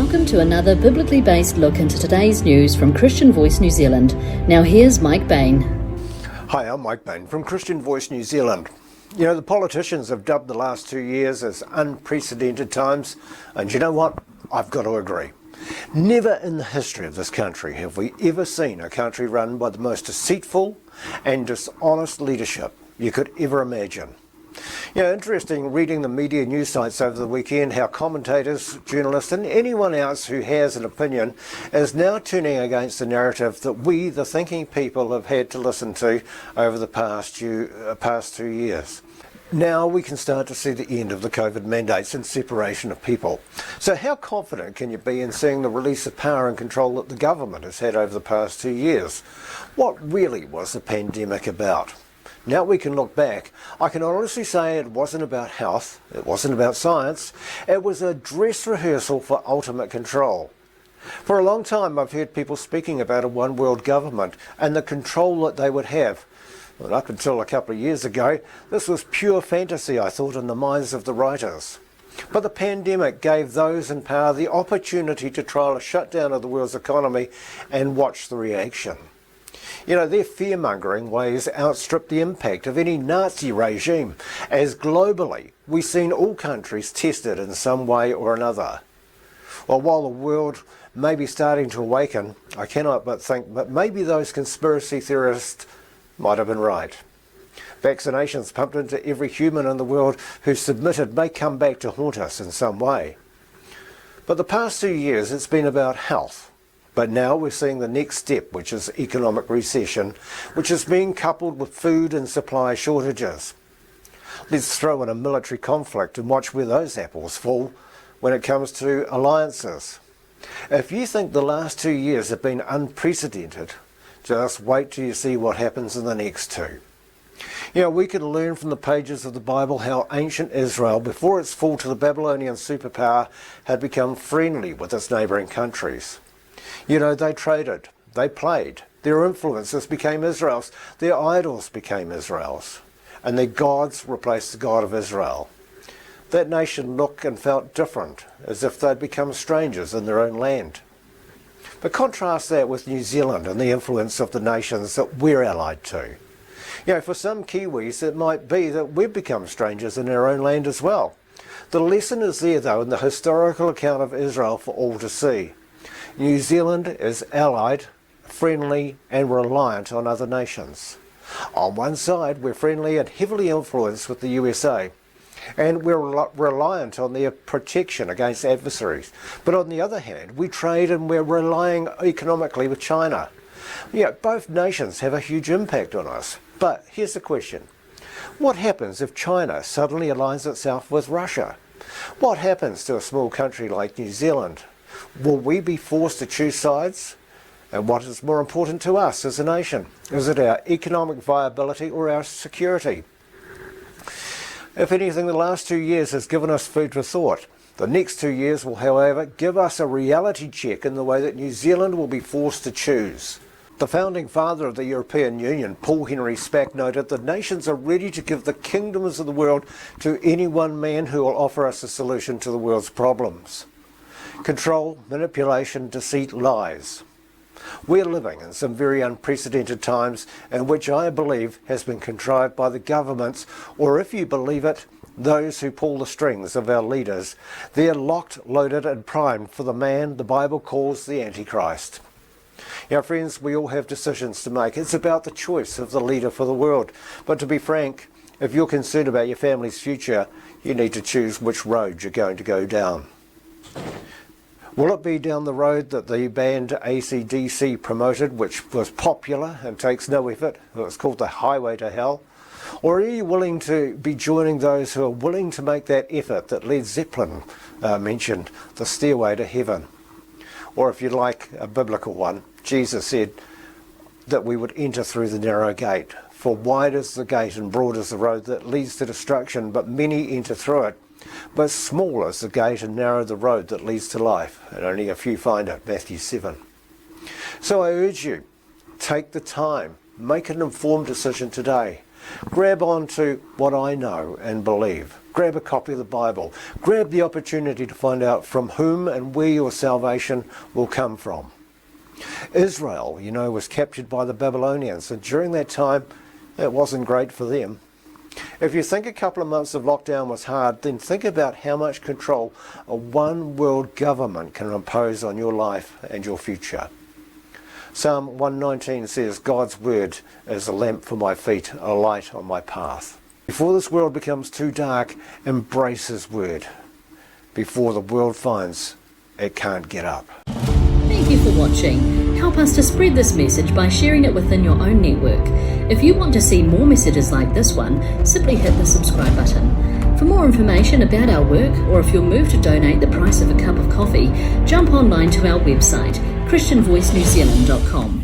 Welcome to another biblically based look into today's news from Christian Voice New Zealand. Now here's Mike Bain. Hi, I'm Mike Bain from Christian Voice New Zealand. You know, the politicians have dubbed the last 2 years as unprecedented times, and you know what? I've got to agree. Never in the history of this country have we ever seen a country run by the most deceitful and dishonest leadership you could ever imagine. You know, interesting reading the media news sites over the weekend how commentators, journalists and anyone else who has an opinion is now turning against the narrative that we, the thinking people, have had to listen to over the past 2 years. Now we can start to see the end of the COVID mandates and separation of people. So how confident can you be in seeing the release of power and control that the government has had over the past 2 years? What really was the pandemic about? Now we can look back. I can honestly say it wasn't about health, it wasn't about science, it was a dress rehearsal for ultimate control. For a long time I've heard people speaking about a one world government and the control that they would have. Well, up until a couple of years ago, this was pure fantasy, I thought, in the minds of the writers. But the pandemic gave those in power the opportunity to trial a shutdown of the world's economy and watch the reaction. You know, their fear-mongering ways outstrip the impact of any Nazi regime, as globally we've seen all countries tested in some way or another. Well, while the world may be starting to awaken, I cannot but think that maybe those conspiracy theorists might have been right. Vaccinations pumped into every human in the world who submitted may come back to haunt us in some way. But the past 2 years it's been about health. But now we're seeing the next step, which is economic recession, which is being coupled with food and supply shortages. Let's throw in a military conflict and watch where those apples fall when it comes to alliances. If you think the last 2 years have been unprecedented, just wait till you see what happens in the next two. You know, we could learn from the pages of the Bible how ancient Israel, before its fall to the Babylonian superpower, had become friendly with its neighbouring countries. You know, they traded, they played, their influences became Israel's, their idols became Israel's, and their gods replaced the God of Israel. That nation looked and felt different, as if they'd become strangers in their own land. But contrast that with New Zealand and the influence of the nations that we're allied to. You know, for some Kiwis it might be that we've become strangers in our own land as well. The lesson is there though in the historical account of Israel for all to see. New Zealand is allied, friendly and reliant on other nations. On one side we're friendly and heavily influenced with the USA, and we're reliant on their protection against adversaries. But on the other hand, we trade and we're relying economically with China. You know, both nations have a huge impact on us. But here's the question. What happens if China suddenly aligns itself with Russia? What happens to a small country like New Zealand? Will we be forced to choose sides? And what is more important to us as a nation? Is it our economic viability or our security? If anything, the last 2 years has given us food for thought. The next 2 years will, however, give us a reality check in the way that New Zealand will be forced to choose. The founding father of the European Union, Paul Henry Spack, noted that nations are ready to give the kingdoms of the world to any one man who will offer us a solution to the world's problems. Control, manipulation, deceit, lies. We're living in some very unprecedented times in which I believe has been contrived by the governments, or if you believe it, those who pull the strings of our leaders. They're locked, loaded and primed for the man the Bible calls the Antichrist. Now friends, we all have decisions to make. It's about the choice of the leader for the world. But to be frank, if you're concerned about your family's future, you need to choose which road you're going to go down. Will it be down the road that the band AC/DC promoted, which was popular and takes no effort? It's called the Highway to Hell. Or are you willing to be joining those who are willing to make that effort that Led Zeppelin mentioned, the Stairway to Heaven? Or if you like a biblical one, Jesus said that we would enter through the narrow gate. For wide is the gate and broad is the road that leads to destruction, but many enter through it. But small is the gate and narrow the road that leads to life, and only a few find it, Matthew 7. So I urge you, take the time, make an informed decision today. Grab onto what I know and believe. Grab a copy of the Bible. Grab the opportunity to find out from whom and where your salvation will come from. Israel, was captured by the Babylonians, and during that time, it wasn't great for them. If you think a couple of months of lockdown was hard, then think about how much control a one world government can impose on your life and your future. Psalm 119 says, God's word is a lamp for my feet, a light on my path. Before this world becomes too dark, embrace His word. Before the world finds it can't get up. Thank you for watching. Help us to spread this message by sharing it within your own network. If you want to see more messages like this one, simply hit the subscribe button. For more information about our work, or if you're moved to donate the price of a cup of coffee, jump online to our website, christianvoicenewzealand.com.